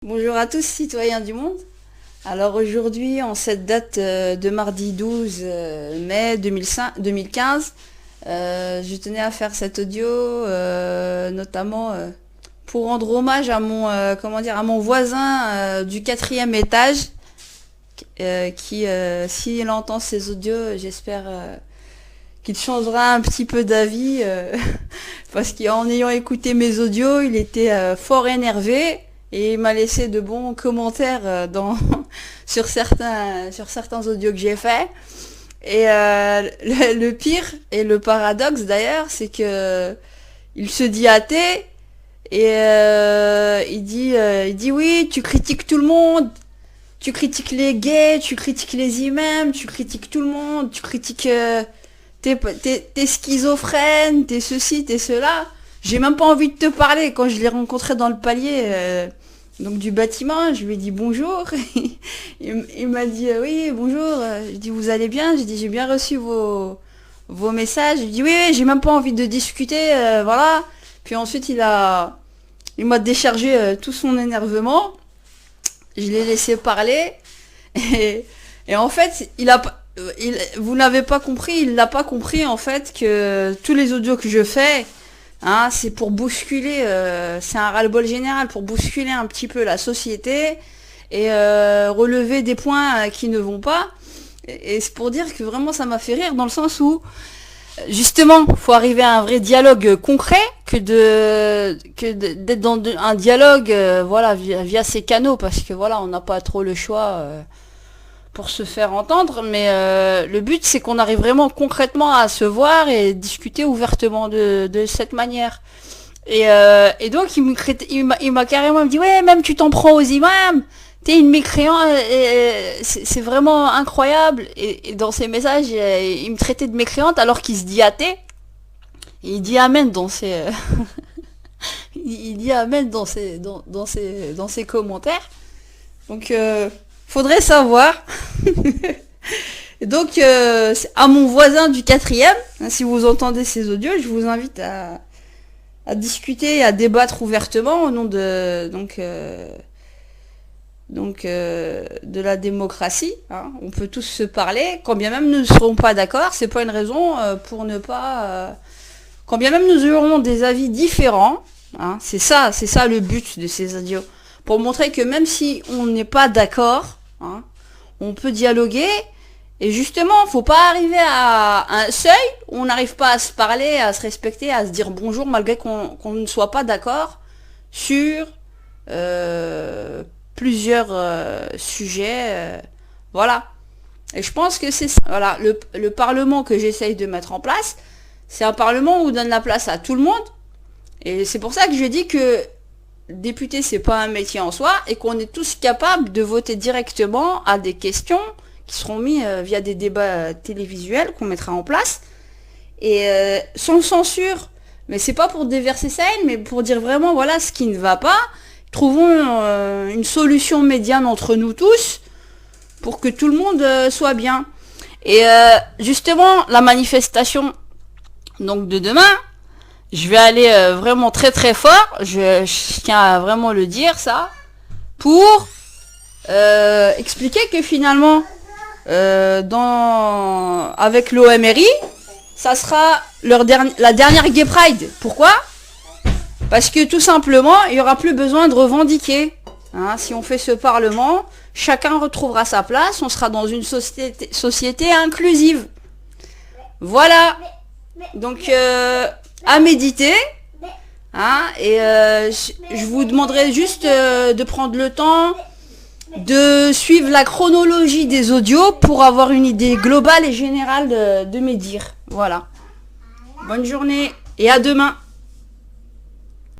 Bonjour à tous citoyens du monde. Alors aujourd'hui, en cette date de mardi 12 mai 2015, je tenais à faire cet audio notamment pour rendre hommage à mon voisin du 4e étage qui, s'il entend ces audios, j'espère qu'il changera un petit peu d'avis parce qu'en ayant écouté mes audios, il était fort énervé. Et il m'a laissé de bons commentaires sur certains audios que j'ai faits. Et le pire et le paradoxe d'ailleurs, c'est que il se dit athée et il dit oui, tu critiques tout le monde, tu critiques les gays, tu critiques les imams, tu critiques tout le monde, tu critiques t'es schizophrène, t'es ceci, t'es cela. J'ai même pas envie de te parler. Quand je l'ai rencontré dans le palier donc du bâtiment, je lui ai dit bonjour. Il m'a dit oui, bonjour. Je dis vous allez bien? J'ai dit j'ai bien reçu vos messages. Il dit oui, j'ai même pas envie de discuter, voilà. Puis ensuite il m'a déchargé tout son énervement. Je l'ai laissé parler. Et en fait, vous n'avez pas compris, il n'a pas compris en fait que tous les audios que je fais, c'est pour bousculer, c'est un ras-le-bol général, pour bousculer un petit peu la société et relever des points qui ne vont pas. Et c'est pour dire que vraiment ça m'a fait rire dans le sens où, justement, faut arriver à un vrai dialogue concret que d'être dans un dialogue, voilà, via ces canaux, parce que voilà, on n'a pas trop le choix pour se faire entendre, mais le but c'est qu'on arrive vraiment concrètement à se voir et discuter ouvertement de cette manière. Et donc il m'a carrément dit ouais, même tu t'en prends aux imams, t'es une mécréante, c'est vraiment incroyable. Et dans ses messages il me traitait de mécréante alors qu'il se dit athée. Et il dit amen dans ses il dit amen dans ses commentaires. Donc faudrait savoir. Et donc, à mon voisin du 4e, si vous entendez ces audios, je vous invite à discuter et à débattre ouvertement au nom de de la démocratie. On peut tous se parler, quand bien même nous ne serons pas d'accord, c'est pas une raison pour ne pas... quand bien même nous aurons des avis différents, c'est ça le but de ces audios. Pour montrer que même si on n'est pas d'accord, on peut dialoguer, et justement, faut pas arriver à un seuil où on n'arrive pas à se parler, à se respecter, à se dire bonjour, malgré qu'on ne soit pas d'accord sur plusieurs sujets. Voilà. Et je pense que c'est ça. Voilà, le Parlement que j'essaye de mettre en place, c'est un Parlement où on donne la place à tout le monde, et c'est pour ça que je dis que député, c'est pas un métier en soi, et qu'on est tous capables de voter directement à des questions qui seront mises via des débats télévisuels qu'on mettra en place, et sans censure. Mais c'est pas pour déverser sa haine, mais pour dire vraiment voilà ce qui ne va pas. Trouvons une solution médiane entre nous tous pour que tout le monde soit bien. Et justement, la manifestation donc de demain, je vais aller vraiment très très fort, je tiens à vraiment le dire ça, pour expliquer que finalement, avec l'OMRI, ça sera la dernière Gay Pride. Pourquoi? Parce que tout simplement, il n'y aura plus besoin de revendiquer. Si on fait ce Parlement, chacun retrouvera sa place, on sera dans une société inclusive. Voilà. Donc... à méditer, et je vous demanderai juste de prendre le temps de suivre la chronologie des audios pour avoir une idée globale et générale de mes dires. Voilà. Bonne journée et à demain.